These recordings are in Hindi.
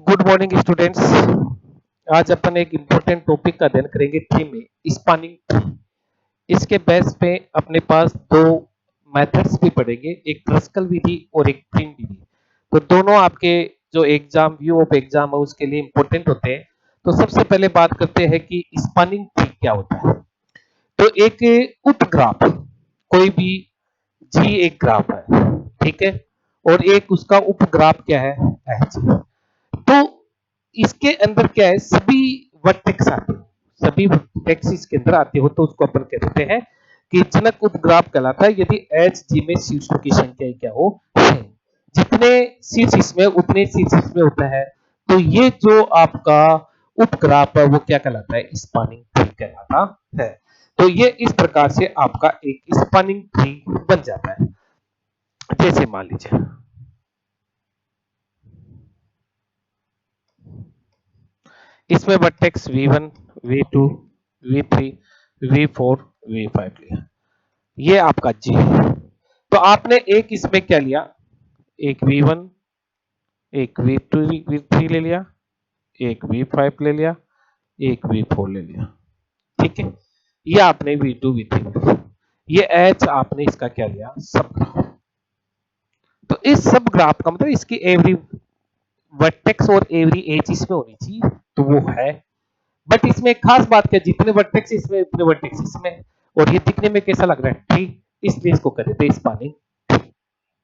Good morning students. आज अपन एक इम्पोर्टेंट टॉपिक का अध्ययन करेंगे ट्री में स्पैनिंग ट्री। इसके बेस पे अपने पास दो मेथड्स भी पढ़ेंगे, एक क्रस्कल विधि और एक प्रिंट विधि। तो दोनों आपके जो एग्जाम व्यू ऑफ एग्जाम है उसके लिए इम्पोर्टेंट होते हैं। तो सबसे पहले बात करते हैं कि स्पैनिंग ट्री क्या होता है। तो एक उपग्राफ, कोई भी जी एक ग्राफ है, ठीक है, और एक उसका उपग्राफ क्या है, एच। तो इसके अंदर क्या है, सभी वर्टेक्स आते हो, सभी वर्टेक्स इसके अंदर आते हो, तो उसको अपन कह देते हैं कि जनक उपग्राफ कहलाता है यदि एच जी में शीर्षों की संख्या क्या हो है। जितने शीर्ष इसमें उतने शीर्ष इसमें होता है। तो ये जो आपका उपग्राफ है वो क्या कहलाता है, स्पैनिंग ट्री कहलाता है। तो ये इस प्रकार से आपका एक स्पैनिंग ट्री बन जाता है। जैसे मान लीजिए इसमें vertex V1, V2, V3, V4, V5 लिया, ये आपका G है। तो आपने एक इसमें क्या लिया, एक V1, एक V2, V3 ले लिया, एक V5 ले लिया, एक V4 ले लिया, ठीक है। ये आपने V2, V3, ये H आपने इसका क्या लिया, सब ग्राफ। तो इस सब ग्राफ का मतलब इसकी एवरी वर्टेक्स और एवरी एज इसमें होनी चाहिए, तो वो है। बट इसमें एक खास बात क्या, जितने वर्टेक्स इसमें उतने वर्टेक्स इसमें, और ये दिखने में कैसा लग रहा है, ट्री, इसलिए इसको कहते थे स्पैनिंग ट्री।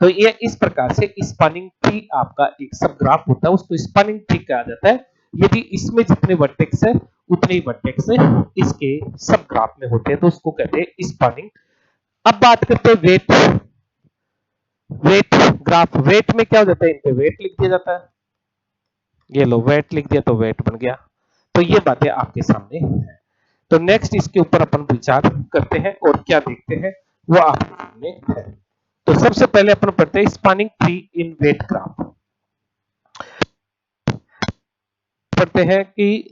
तो ये इस प्रकार से स्पैनिंग ट्री आपका एक सब ग्राफ होता है, उसको स्पैनिंग ट्री कहा जाता है यदि इसमें जितने वर्टेक्स है उतने ही वर्टेक्स इसके सब ग्राफ में होते हैं, तो उसको कहते हैं स्पैनिंग। अब बात करते हैं वेट। वेट ग्राफ, वेट में क्या हो जाता है, इन पे वेट लिख दिया जाता है, ये लो वेट लिख दिया तो वेट बन गया। तो ये बातें आपके सामने है। तो नेक्स्ट इसके ऊपर अपन विचार करते हैं और क्या देखते हैं वो आपके सामने है। तो सबसे पहले अपन पढ़ते हैं spanning tree in weight graph. पढ़ते हैं कि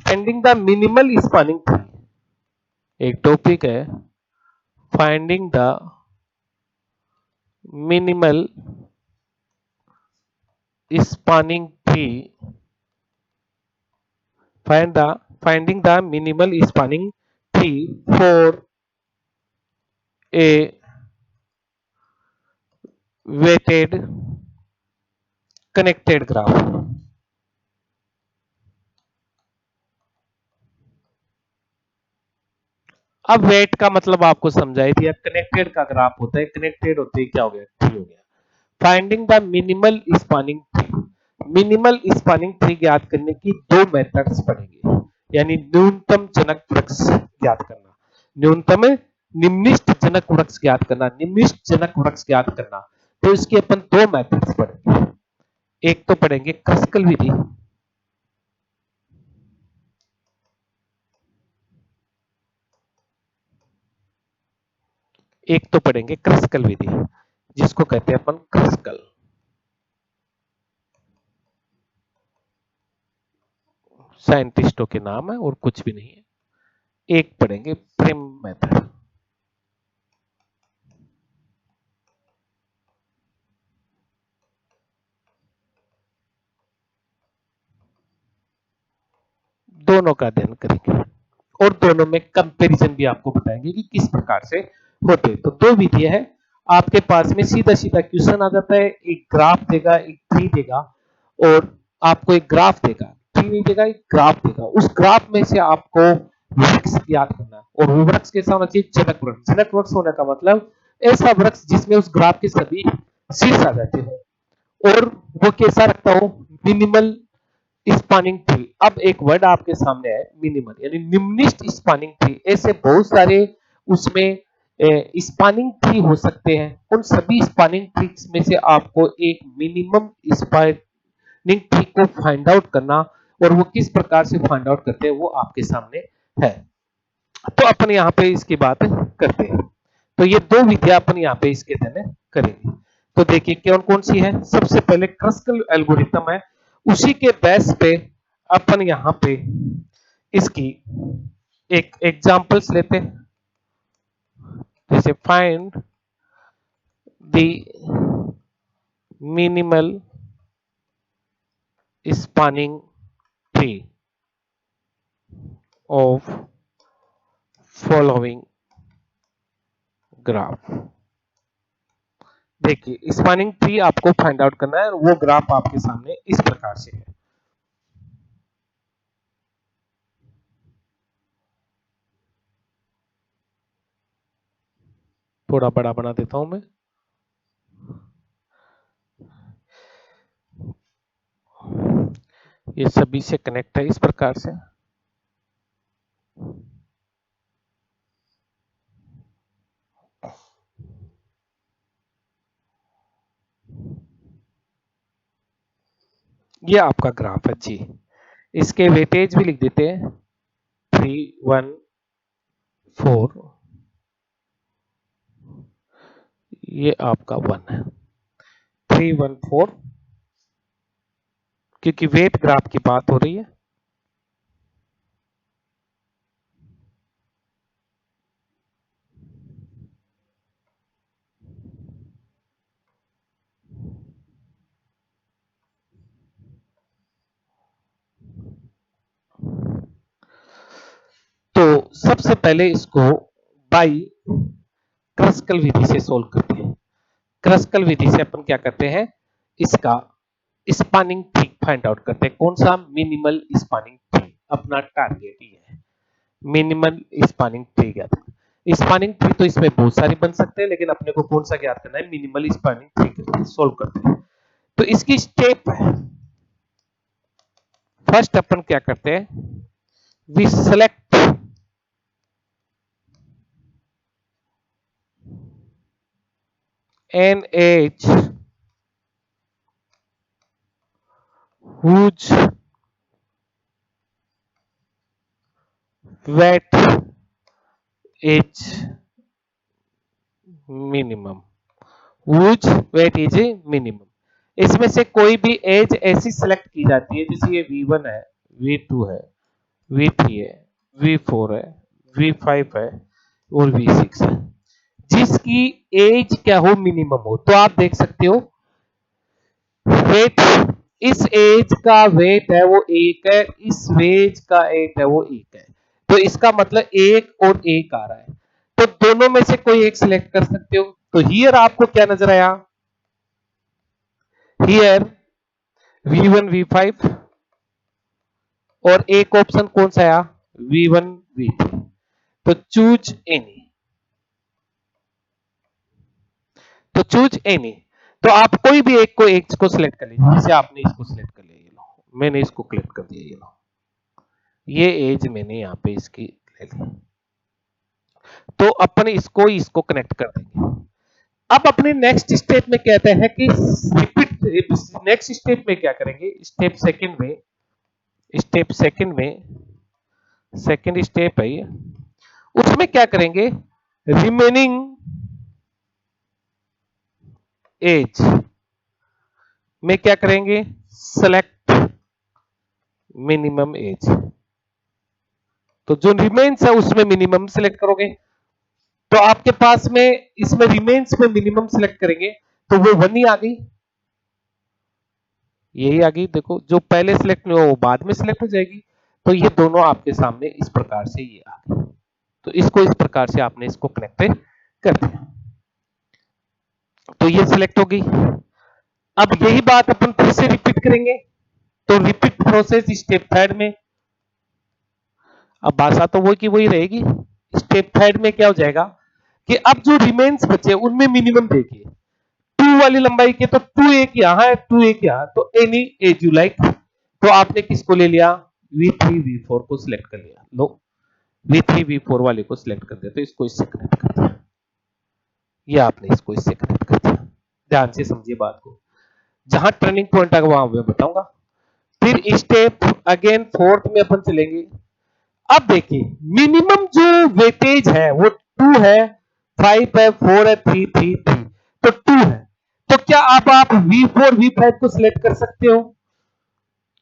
finding the minimal spanning tree, एक टॉपिक है, finding the minimal spanning tree, finding the minimal spanning tree for a weighted connected graph। अब वेट का मतलब आपको समझाई दिया, कनेक्टेड का ग्राफ होता है, कनेक्टेड होते ही क्या हो गया, ट्री हो गया। Finding the minimal spanning tree, minimal spanning tree ज्ञात करने की दो मेथड्स पड़ेंगे, यानी न्यूनतम जनक वृक्ष ज्ञात करना, न्यूनतम निम्निष्ट जनक वृक्ष ज्ञात करना, निम्निष्ट जनक वृक्ष ज्ञात करना। तो इसके अपन दो मेथड्स पढ़ेंगे, एक तो पढ़ेंगे क्रस्कल विधि, एक तो पढ़ेंगे क्रस्कल विधि, जिसको कहते हैं अपन क्रस्कल, साइंटिस्टों के नाम है और कुछ भी नहीं है। एक पढ़ेंगे प्रिम मेथड। दोनों का अध्ययन करेंगे और दोनों में कंपैरिजन भी आपको बताएंगे कि किस प्रकार से होते। तो दो विधियां है आपके पास में, सीधा सीधा क्वेश्चन आ जाता है, एक ग्राफ देगा, एक ट्री देगा, और आपको एक ग्राफ देगा, ट्री नहीं देगा, एक ग्राफ देगा, उस ग्राफ में से आपको वृक्ष याद करना, और वो वृक्ष कैसा होना चाहिए, जनक वृक्ष। जनक वृक्ष होने का मतलब ऐसा वृक्ष जिसमें उस ग्राफ के सभी शीर्ष आ जाते हो, और वो कैसा रखता हो, मिनिमल स्पैनिंग ट्री। अब एक वर्ड आपके सामने है मिनिमल, यानी निम्निष्ट स्पैनिंग ट्री। ऐसे बहुत सारे उसमें स्पैनिंग ट्री हो सकते हैं, उन सभी स्पैनिंग ट्रीज में से आपको एक मिनिमम स्पैनिंग ट्री को फाइंड आउट करना, और वो किस प्रकार से फाइंड आउट करते हैं वो आपके सामने है। तो अपन यहाँ पे इसकी बात करते हैं। तो ये दो विधियां अपन यहाँ पे इसके अध्ययन करेंगे। तो देखिए कौन कौन सी है। सबसे पहले क्रस्कल एल्गोरिथम है, उसी के बेस पे अपन यहाँ पे इसकी एक एग्जांपल्स लेते हैं, जैसे find the minimal spanning tree of following graph. देखिए स्पैनिंग ट्री आपको फाइंड आउट करना है, वो ग्राफ आपके सामने इस प्रकार से है। थोड़ा बड़ा बना देता हूं मैं। ये सभी से कनेक्ट है इस प्रकार से। ये आपका ग्राफ है जी। इसके वेटेज भी लिख देते हैं 314, ये आपका 1 है 314, क्योंकि वेट ग्राफ की बात हो रही है। तो सबसे पहले इसको बाई क्रस्कल विधि से सोल्व करते हैं। क्रस्कल विधि से अपन क्या करते हैं, इसका स्पैनिंग ट्री फाइंड आउट करते हैं। कौन सा? Minimal spanning tree. अपना टारगेट ये है, मिनिमल स्पैनिंग ट्री ज्ञात करना। स्पैनिंग ट्री तो इसमें बहुत सारे बन सकते हैं, लेकिन अपने को कौन सा ज्ञात करना है? मिनिमल स्पैनिंग ट्री सोल्व करते हैं। तो इसकी स्टेप है, फर्स्ट अपन क्या करते हैं, we select an edge whose weight is minimum, whose weight is minimum। इसमें से कोई भी एज ऐसी सेलेक्ट की जाती है, जैसे ये V1 है, V2 है, V3 है, V4 है, V5 है और V6 है, जिसकी एज क्या हो? मिनिमम हो। तो आप देख सकते हो वेट, इस एज का वेट है वो 1 है, इस एज का एज है वो 1 है। तो इसका मतलब 1 और 1 आ रहा है। तो दोनों में से कोई एक सिलेक्ट कर सकते हो। तो हियर आपको क्या नजर आया? हियर V1 V5 और एक ऑप्शन कौन सा आया? V1 V3। तो चूज एनी, तो चूज एनी। तो आप कोई भी एक को सिलेक्ट कर लीजिए। जैसे आपने इसको सिलेक्ट कर लिया, ये लो मैंने इसको क्लिक कर दिया, ये लो ये एज मैंने यहाँ पे इसकी ले ली। तो अपन इसको कनेक्ट कर देंगे। अब अपने नेक्स्ट स्टेप में कहते हैं कि रिपीट। नेक्स्ट स्टेप में क्या करेंगे? स्टेप सेकंड में सेकंड स्टेप है ये, उसमें क्या करेंगे? रिमेनिंग एज में क्या करेंगे? Select minimum age. तो जो रिमेन्स है उसमें मिनिमम सिलेक्ट करोगे। तो आपके पास में इसमें रिमेन्स में मिनिमम सिलेक्ट करेंगे तो वो 1 ही आ गई, यही आ गई। देखो जो पहले सिलेक्ट नहीं हो वो बाद में सिलेक्ट हो जाएगी। तो ये दोनों आपके सामने इस प्रकार से ये आ गई। तो इसको इस प्रकार से आपने इसको कनेक्ट कर दिया, तो ये सिलेक्ट हो गई। अब यही बात अपन फिर से रिपीट करेंगे। तो रिपीट प्रोसेस स्टेप थर्ड में। अब भाषा तो वो की वही रहेगी। स्टेप थर्ड में क्या हो जाएगा कि अब जो रिमेन्स बचे उनमें मिनिमम देखिए, 2 वाली लंबाई के तो 2 एक यहां है, 2 एक यहां, तो एनी एज यू लाइक। तो आपने किसको ले लिया? V3 V4 को सिलेक्ट कर लिया। लो V3 V4 वाले को सिलेक्ट कर दिया, तो इसको इससे कनेक्ट कर दिया। ये आपने इसको इससे कनेक्ट कर दिया। ध्यान से समझिए बात को, जहां टर्निंग पॉइंट आएगा वहां मैं बताऊंगा। फिर स्टेप अगेन फोर्थ में अपन चलेंगे। अब देखिए मिनिमम जो वेटेज है वो 2 है, 5 है, 4 है, 3 3 3, तो 2 है। तो क्या आप V4 V5 को सिलेक्ट कर सकते हो?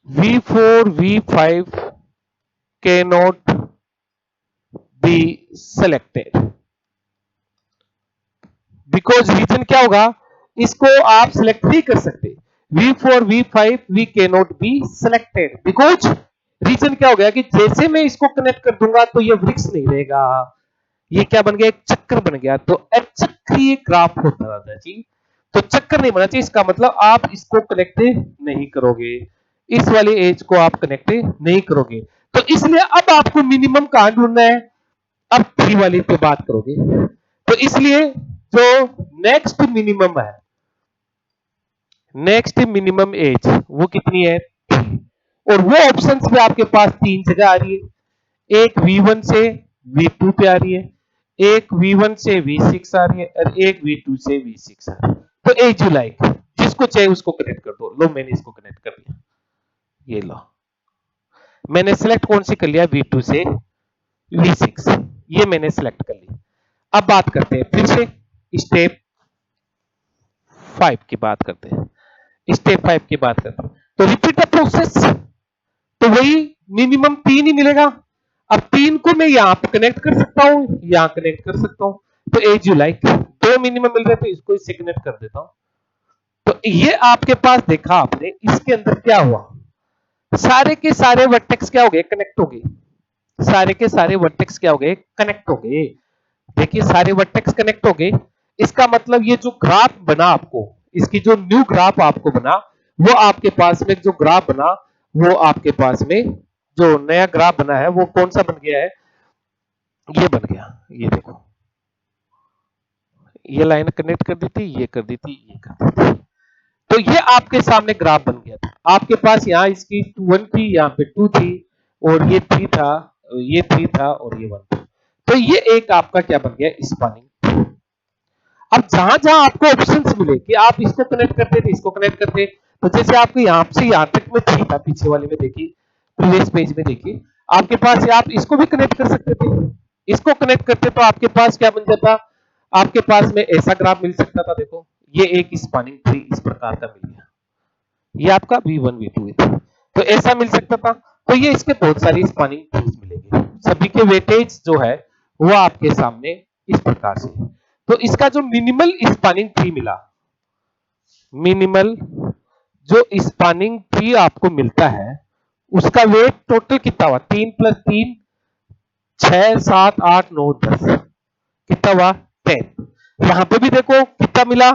V4 V5 cannot be selected because reason क्या होगा? इसको आप सिलेक्ट नहीं कर सकते। V4 V5 we can not be selected because reason क्या हो गया कि जैसे मैं इसको कनेक्ट कर दूंगा तो ये वृक्ष नहीं रहेगा, ये क्या बन गया, एक चक्कर बन गया। तो चक्रीय ग्राफ होता है दादाजी, तो चक्कर नहीं बना चाहिए। इसका मतलब आप इसको कनेक्ट नहीं करोगे, इस वाली एज को आप कनेक्ट नहीं करोगे। तो इसलिए अब आपको मिनिमम कहां ढूंढना है, अब 3 वाली पे बात करोगे। तो इसलिए जो नेक्स्ट मिनिमम है, नेक्स्ट मिनिमम एज वो कितनी है, 3। और वो ऑप्शंस में आपके पास 3 जगह आ रही है, एक V1 से V2 पे आ रही है, एक V1 से V6 आ रही है, और एक V2 से V6 आ रही है। तो एज यू लाइक, जिसको चाहिए उसको कनेक्ट कर दो। लो मैंने इसको कनेक्ट कर दिया, ये लो मैंने सेलेक्ट कौन सी कर लिया, V2 से V6, ये मैंने सेलेक्ट कर ली। अब बात करते हैं फिर से स्टेप 5 की बात करते हैं, स्टेप 5 की बात करते हैं। तो रिपीट द प्रोसेस, तो वही मिनिमम 3 ही मिलेगा। अब 3 को मैं यहां पर कनेक्ट कर सकता हूं, यहां कनेक्ट कर सकता हूं। तो एज यू लाइक, 2 मिनिमम मिल रहे थे, इसको इससे कनेक्ट कर देता हूं। तो ये आपके पास देखा आपने, इसके अंदर क्या हुआ, सारे के सारे वर्टेक्स क्या हो गए, कनेक्ट हो गए। सारे के सारे वर्टेक्स क्या हो गए, कनेक्ट हो गए। देखिए सारे वर्टेक्स कनेक्ट हो गए। इसका मतलब ये जो ग्राफ बना आपको, इसकी जो न्यू ग्राफ आपको बना, वो आपके पास में जो ग्राफ बना, वो आपके पास में जो नया ग्राफ बना है वो कौन सा बन गया है, ये बन गया। ये देखो, ये लाइन कनेक्ट कर दी थी, ये कर दी थी, ये कर दी थी। तो ये आपके सामने ग्राफ बन गया था। आपके पास यहाँ इसकी 1 थी, यहाँ पे 2 थी, और ये 3 था, ये 3 था, और ये 1 था। तो ये एक आपका क्या बन गया, स्पैनिंग। अब जहां जहां आपको ऑप्शंस मिले कि आप इसको कनेक्ट करते थे, इसको कनेक्ट करते, तो जैसे आपको यहां से यहां तक में 3 था, पीछे वाले में देखिए, प्रीवियस पेज में देखिए, आपके पास आप इसको भी कनेक्ट कर सकते थे। इसको कनेक्ट करते तो आपके पास क्या बन जाता, आपके पास में ऐसा ग्राफ मिल सकता था। देखो ये एक स्पैनिंग ट्री इस प्रकार का मिल गया, ये आपका V1 V2 था, तो ऐसा मिल सकता था। तो ये इसके बहुत सारी स्पैनिंग ट्रीज मिलेंगे, सभी के वेटेज जो है वो आपके सामने इस प्रकार से है। तो इसका जो मिनिमल स्पैनिंग ट्री मिला, मिनिमल जो स्पैनिंग ट्री आपको मिलता है, उसका वेट टोटल कितना हुआ, 3 + 3 6 7 8 9 10, कितना हुआ, 10। यहां पे भी देखो कितना मिला,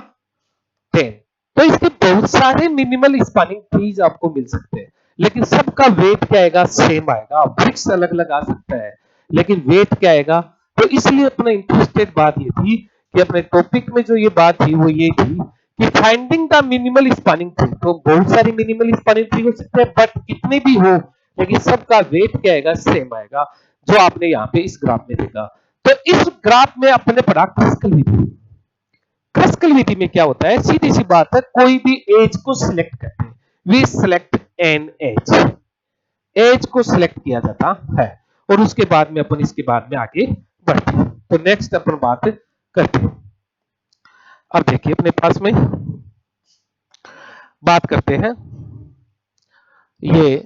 10। तो इसके बहुत सारे मिनिमल स्पैनिंग ट्रीज आपको मिल सकते हैं, लेकिन सबका वेट क्या आएगा, सेम आएगा। वृक्ष अलग अलग आ सकता है, लेकिन वेट क्या आएगा। तो इसलिए अपना इंटरेस्टेड बात ये थी कि अपने टॉपिक में जो ये बात थी वो ये थी कि finding the minimal spanning tree. तो बहुत सारी मिनिमल स्पैनिंग ट्री हो सकते हैं, बट कितने भी हो, लेकिन सबका वेट क्या आएगा, सेम आएगा, जो आपने यहाँ पे इस ग्राफ में देखा। तो इस ग्राफ में अपने पढ़ा क्रिस्टल विधि। क्रिस्टल विधि में क्या होता है, सीधी सी बात है, कोई भी एज को सिलेक्ट करते हैं, we select an edge, edge को सिलेक्ट किया जाता है, और उसके बाद में अपन इसके बाद में आगे बढ़ते हैं। तो नेक्स्ट अपन बात करते हैं। अब देखिए अपने पास में बात करते हैं, ये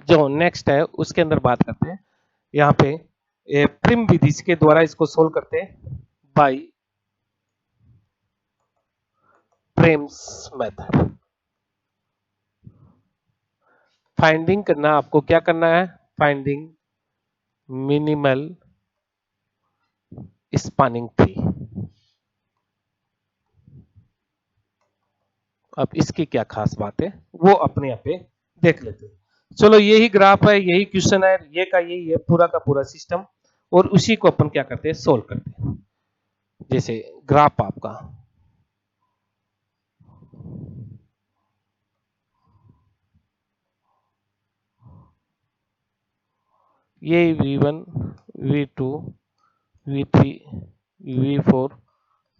जो नेक्स्ट है उसके अंदर बात करते हैं। यहाँ पे प्रिम विधि के द्वारा इसको सोल्व करते हैं, बाय प्रिम्स मेथड। फाइंडिंग करना, आपको क्या करना है, फाइंडिंग मिनिमल स्पैनिंग ट्री। अब इसकी क्या खास बात है वो अपने यहाँ पे देख लेते हैं। चलो यही ग्राफ है, यही क्वेश्चन है, ये का यही है पूरा का पूरा सिस्टम, और उसी को अपन क्या करते हैं, सोल्व करते हैं। जैसे ग्राफ आपका ये V1 V2 V3 V4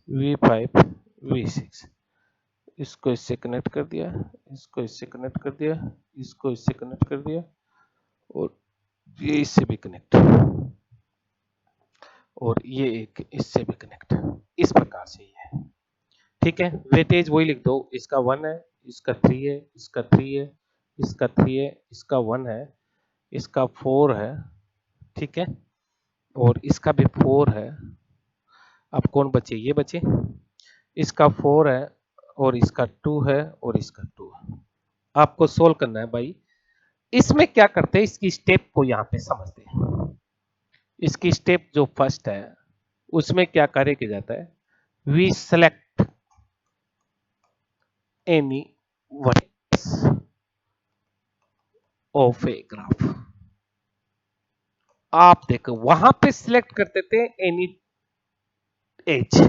V5 V6, इसको इससे कनेक्ट कर दिया, इसको इससे कनेक्ट कर दिया, इसको इससे कनेक्ट कर दिया, और ये इससे भी कनेक्ट, और ये एक इससे भी कनेक्ट, इस प्रकार से ये है। ठीक है, वेटेज वही लिख दो, इसका 1 है, इसका 3 है, इसका 3 है, इसका 3 है, इसका 1 है, इसका 4 है, ठीक है, और इसका भी 4 है। अब कौन बचे, ये बचे, इसका 4 है, और इसका 2 है और इसका 2 है। आपको सोल्व करना है भाई। इसमें क्या करते हैं, इसकी स्टेप को यहां पे समझते हैं। इसकी स्टेप जो फर्स्ट है उसमें क्या कार्य किया जाता है, we select any vertex of a graph. आप देखो वहां पे सिलेक्ट करते थे एनी एज,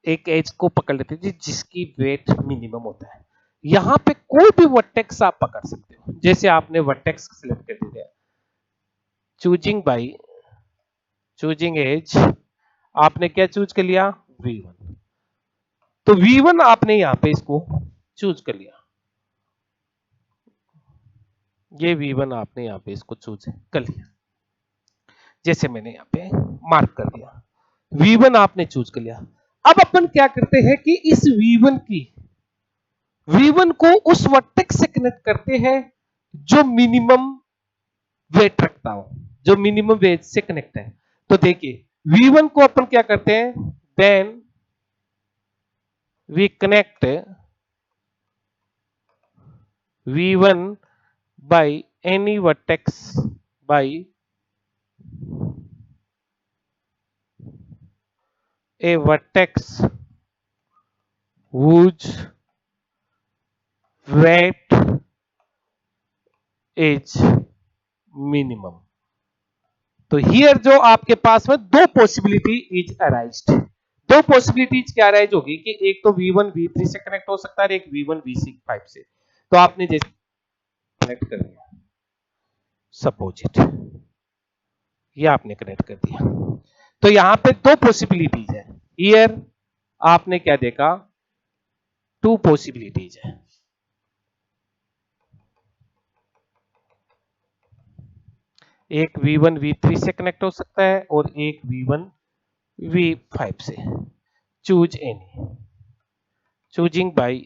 एक एज को पकड़ लेते थे जिसकी वेट मिनिमम होता है। यहां पे कोई भी वर्टेक्स आप पकड़ सकते हो, जैसे आपने वर्टेक्स सिलेक्ट कर दिया, चूजिंग बाई चूजिंग एज, आपने क्या चूज कर लिया, V1। तो V1 आपने यहां पे इसको चूज कर लिया, ये V1 आपने यहां पे इसको चूज कर लिया, जैसे मैंने यहां पे मार्क कर दिया, V1 आपने चूज कर लिया। अब अपन क्या करते हैं कि इस V1 को उस वर्टेक्स से कनेक्ट करते हैं जो मिनिमम वेट रखता हो, जो मिनिमम वेट से कनेक्ट है। तो देखिए V1 को अपन क्या करते हैं, then we connect V1 by any vertex by a vertex whose weight is minimum। तो हियर जो आपके पास में दो पॉसिबिलिटी इज अराइज्ड, दो पॉसिबिलिटीज क्या अराइज होगी कि एक तो V1 V3 से कनेक्ट हो सकता है, एक V1 V5 से। तो आपने जैसे कनेक्ट कर दिया, सपोज इट, ये आपने कनेक्ट कर दिया, तो यहां पे दो पॉसिबिलिटीज है। हियर आपने क्या देखा, टू पॉसिबिलिटीज है। एक V1 V3 से कनेक्ट हो सकता है और एक V1 V5 से। Choose any, choosing bye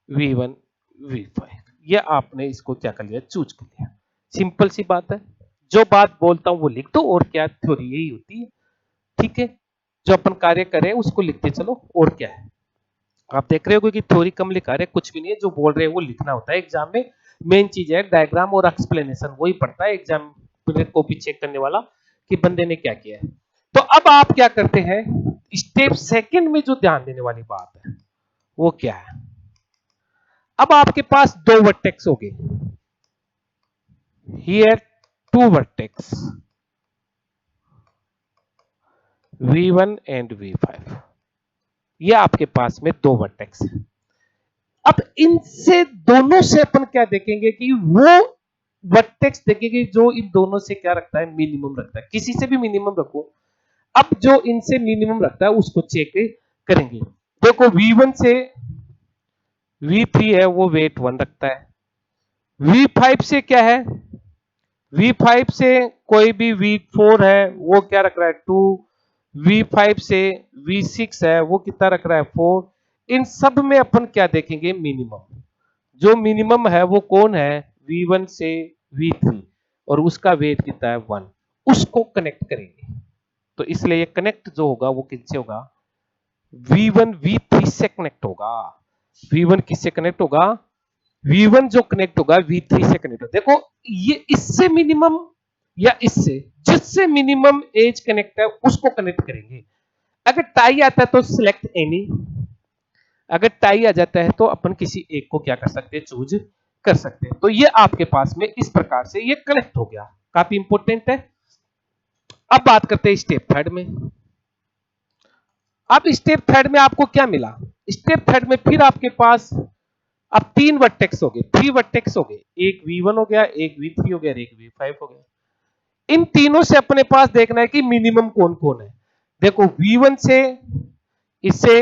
V1 V5, ये आपने इसको क्या कर लिया, चूज कर लिया। सिंपल सी बात है, जो बात बोलता हूं वो लिख दो, और क्या, थ्योरी यही होती है। ठीक है, जो अपन कार्य करें उसको लिखते चलो, और क्या है। आप देख रहे हो कि थ्योरी कम लिखा रहे, कुछ भी नहीं है, जो बोल रहे हैं वो लिखना होता है एग्जाम में। मेन चीज है डायग्राम और एक्सप्लेनेशन, वही पढ़ता है एग्जाम कॉपी चेक करने वाला कि बंदे ने क्या किया है। तो अब आप क्या करते हैं, स्टेप सेकंड में जो ध्यान देने वाली बात है वो क्या है, अब आपके पास दो वर्टेक्स हो गए, here to vertex V1 and V5, ये आपके पास में दो वर्टेक्स है। अब इनसे दोनों से अपन क्या देखेंगे कि वो वर्टेक्स देखेंगे जो इन दोनों से क्या रखता है, मिनिमम रखता है। किसी से भी मिनिमम रखो, अब जो इनसे मिनिमम रखता है उसको चेक करेंगे। देखो V1 से V3 है वो वेट 1 रखता है, V5 से क्या है, V5 से कोई भी V4 है वो क्या रख रहा है, 2। V5 से V6 है वो कितना रख रहा है, 4। इन सब में अपन क्या देखेंगे, मिनिमम। जो मिनिमम है वो कौन है, V1 से V3, और उसका वेट कितना है, 1। उसको कनेक्ट करेंगे। तो इसलिए ये कनेक्ट जो होगा वो किससे होगा, V1 V3 से कनेक्ट होगा। V1 किससे कनेक्ट होगा, V1 जो कनेक्ट होगा V3 से कनेक्ट होगा। देखो ये इससे मिनिमम या इससे, जिससे मिनिमम एज कनेक्ट है उसको कनेक्ट करेंगे। अगर टाई आता है तो सिलेक्ट एनी, अगर टाई आ जाता है तो अपन किसी एक को क्या कर सकते हैं, चूज कर सकते हैं। तो ये आपके पास में इस प्रकार से ये कनेक्ट हो गया, काफी इंपॉर्टेंट है। अब बात करते हैं स्टेप थर्ड में। अब स्टेप थर्ड में आपको क्या मिला, स्टेप थर्ड में फिर आपके पास अब तीन वर्टेक्स हो गए, 3 वर्टेक्स हो गए, एक V1 हो गया, एक V3 हो गया, एक V5 हो गया। इन तीनों से अपने पास देखना है कि मिनिमम कौन कौन है। देखो V1 से इससे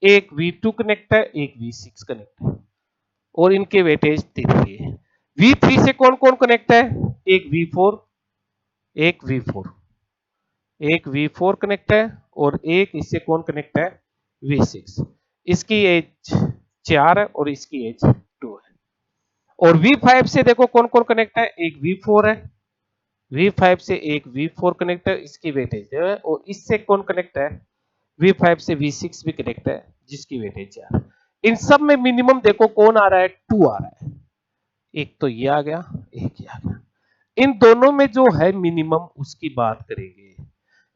एक V2 कनेक्ट है, एक V6 कनेक्ट है, और इनके वेटेज 3 है। V3 से कौन कौन कनेक्ट है, एक V4, एक V4, एक V4 कनेक्ट है, और एक इससे कौन कनेक्ट है, V6। इसकी एज 4 है और इसकी एज 2 है। और V5 से देखो कौन कौन कनेक्ट है, एक V4 है, V5 से एक V4 कनेक्ट है, इसकी वेटेज है। और इससे कौन कनेक्ट है, V5 से V6 भी कनेक्ट है जिसकी वेटेज 4। इन सब में मिनिमम देखो कौन आ रहा है, 2 आ रहा है। एक तो ये आ गया, एक ये आ गया। इन दोनों में जो है मिनिमम उसकी बात करेंगे।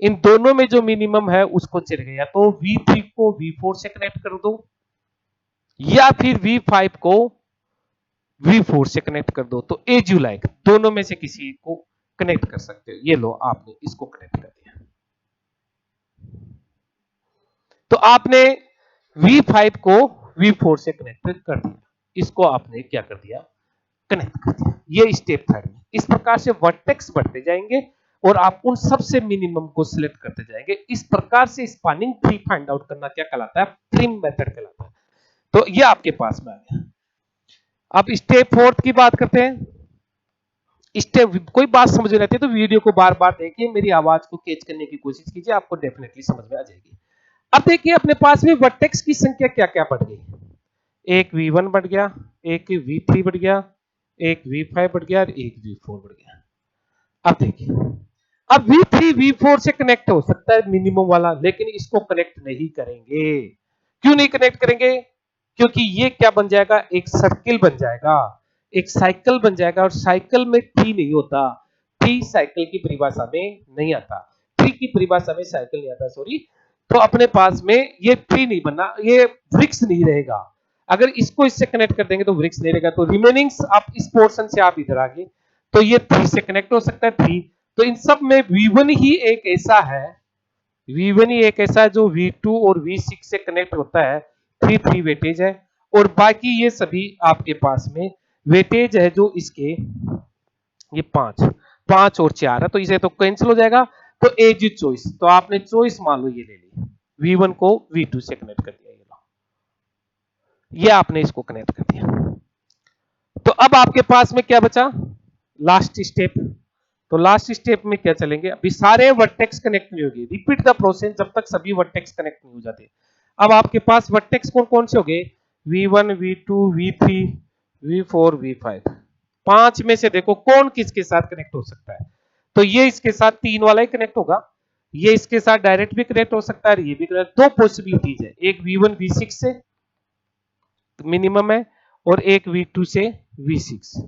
इन दोनों में जो मिनिमम है उसको चल गया, तो V3 को V4 से कनेक्ट कर दो, या फिर V5 को V4 से कनेक्ट कर दो। तो एज यू लाइक, दोनों में से किसी को कनेक्ट कर सकते हो। ये लो, आपने इसको कनेक्ट कर दिया। तो आपने V5 को V4 से कनेक्ट कर दिया, इसको आपने क्या कर दिया, कनेक्ट कर दिया। ये स्टेप थर्ड में। इस प्रकार से वर्टेक्स बढ़ते जाएंगे और आप उन सबसे मिनिमम को सिलेक्ट करते जाएंगे। इस प्रकार से स्पैनिंग ट्री फाइंड आउट करना क्या कहलाता है, प्रिम मेथड कहलाता है। तो ये आपके पास में आ गया। अब स्टेप फोर्थ की बात करते हैं। स्टेप, कोई बात समझ में आती है तो वीडियो को बार बार देखिए, मेरी आवाज को कैच करने की कोशिश कीजिए, आपको डेफिनेटली समझ में आ जाएगी। अब देखिए अपने पास में वर्टेक्स की संख्या क्या क्या बढ़ गई। एक V1 बढ़ गया, एक V3 बढ़ गया, एक V5 बढ़ गया और एक V4 बढ़ गया। अब देखिए, अब V3 V4 से कनेक्ट हो सकता है मिनिमम वाला, लेकिन इसको कनेक्ट नहीं करेंगे। क्यों नहीं कनेक्ट करेंगे, क्योंकि ये क्या बन जाएगा, एक सर्किल बन जाएगा, एक साइकिल बन जाएगा, और साइकिल में ट्री नहीं होता। ट्री साइकिल की परिभाषा में नहीं आता, ट्री की परिभाषा में साइकिल नहीं आता, सॉरी। तो अपने पास में ये ट्री नहीं बनना, ये वृक्ष नहीं रहेगा। अगर इसको इससे कनेक्ट कर देंगे तो वृक्ष नहीं रहेगा। तो रिमेनिंग्स आप इस पोर्शन से आप इधर आगे, तो ये 3 से कनेक्ट हो सकता है, 3। तो इन सब में V1 ही एक ऐसा है, V1 ही एक ऐसा है जो V2 और V6 से कनेक्ट होता है, 3 वेटेज है। और बाकी ये सभी आपके पास में वेटेज है जो इसके, ये 5 और 4 है, तो इसे तो कैंसिल हो जाएगा। तो एज चॉइस, तो आपने चॉइस मान लो ये ले ली, V1 को V2 से कनेक्ट कर दिया, ये आपने इसको कनेक्ट कर दिया। तो अब आपके पास में क्या बचा, लास्ट स्टेप। तो लास्ट स्टेप में क्या चलेंगे, अभी सारे वर्टेक्स कनेक्ट नहीं होगी, रिपीट द प्रोसेस जब तक सभी वर्टेक्स कनेक्ट नहीं हो जाते। अब आपके पास वर्टेक्स कौन कौन से हो गए, V1 V2 V3 V4 V5। 5 में से देखो कौन किसके साथ कनेक्ट हो सकता है। तो ये इसके साथ 3 वाला ही कनेक्ट होगा, ये इसके साथ डायरेक्ट भी कनेक्ट हो सकता है, ये भी कनेक्ट। दो पॉसिबिलिटीज है, एक V1 V6 से मिनिमम है, और एक V2 से V6।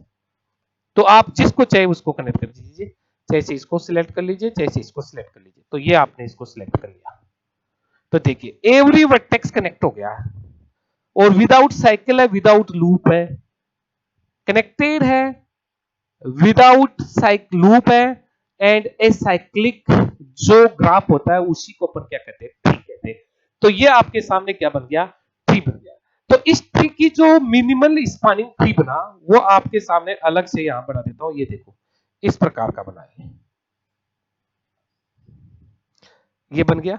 तो आप जिसको चाहिए उसको कनेक्ट कर दीजिए, जैसे इसको सिलेक्ट कर लीजिए, जैसे इसको सिलेक्ट कर लीजिए। तो ये आपने इसको सिलेक्ट कर लिया। तो देखिए एवरी वर्टेक्स कनेक्ट हो गया, और विदाउट साइकिल है, विदाउट लूप है, कनेक्टेड है, विदाउट लूप है, एंड ए साइक्लिक जो ग्राफ होता है उसी को अपन क्या कहते हैं, ट्री कहते हैं। तो ये आपके सामने क्या बन गया, ट्री बन गया। तो इस ट्री की जो मिनिमल स्पैनिंग ट्री बना, वो आपके सामने अलग से यहां बना देता हूं, ये देखो इस प्रकार का बना है, ये बन गया।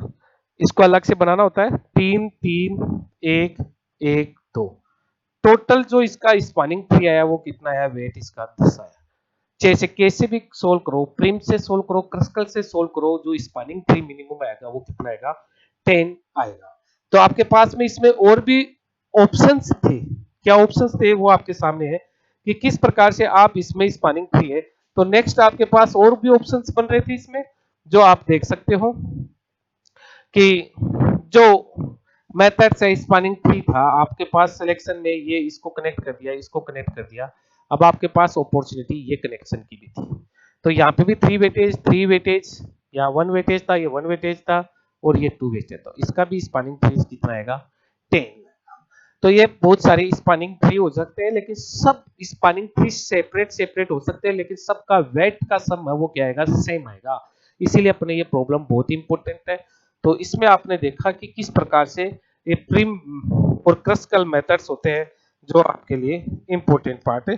इसको अलग से बनाना होता है, 3 3 1 1 2। टोटल जो इसका स्पैनिंग ट्री आया वो कितना आया, वेट इसका 10 आया। जैसे कैसे भी सोल्व करो, प्रिम से सोल्व करो, क्रस्कल से सोल्व करो, जो स्पैनिंग ट्री मिनिमम आएगा वो कितना आएगा, 10 आएगा। तो आपके पास में इसमें और भी ऑप्शंस थे, क्या ऑप्शंस थे वो आपके सामने है कि किस प्रकार से आप इसमें स्पैनिंग ट्री है। तो नेक्स्ट आपके पास और भी ऑप्शंस बन रहे थे इसमें, जो आप देख सकते हो कि जो मेथड्स है स्पैनिंग ट्री था आपके पास सिलेक्शन में, ये इसको कनेक्ट कर दिया, इसको कनेक्ट कर दिया। अब आपके पास अपॉर्चुनिटी ये कनेक्शन की भी थी। तो यहाँ पे भी 3 वेटेज, यहाँ 1 वेटेज था, ये 1 वेटेज था, और ये 2 वेटेज था। इसका भी स्पैनिंग ट्री कितना आएगा, 10। तो ये बहुत सारे स्पैनिंग ट्री हो सकते हैं, लेकिन सब स्पैनिंग ट्री सेपरेट सेपरेट हो सकते हैं, लेकिन सबका वेट का सम है वो क्या आएगा, सेम आएगा। इसीलिए अपने ये प्रॉब्लम बहुत इंपॉर्टेंट है। तो इसमें आपने देखा कि किस प्रकार से ये प्रिम और क्रस्कल मेथड्स होते हैं जो आपके लिए इंपॉर्टेंट पार्ट है।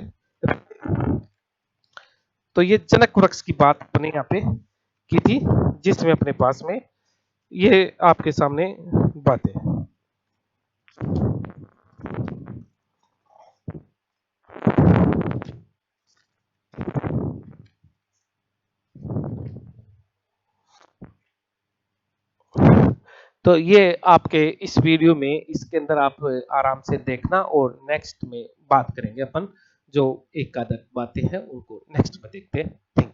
तो ये जनक वृक्ष की बात अपने यहाँ पे की थी, जिसमें अपने पास में ये आपके सामने बातें। तो ये आपके इस वीडियो में, इसके अंदर आप आराम से देखना, और नेक्स्ट में बात करेंगे अपन, जो एक आध बातें हैं उनको नेक्स्ट में देखते हैं।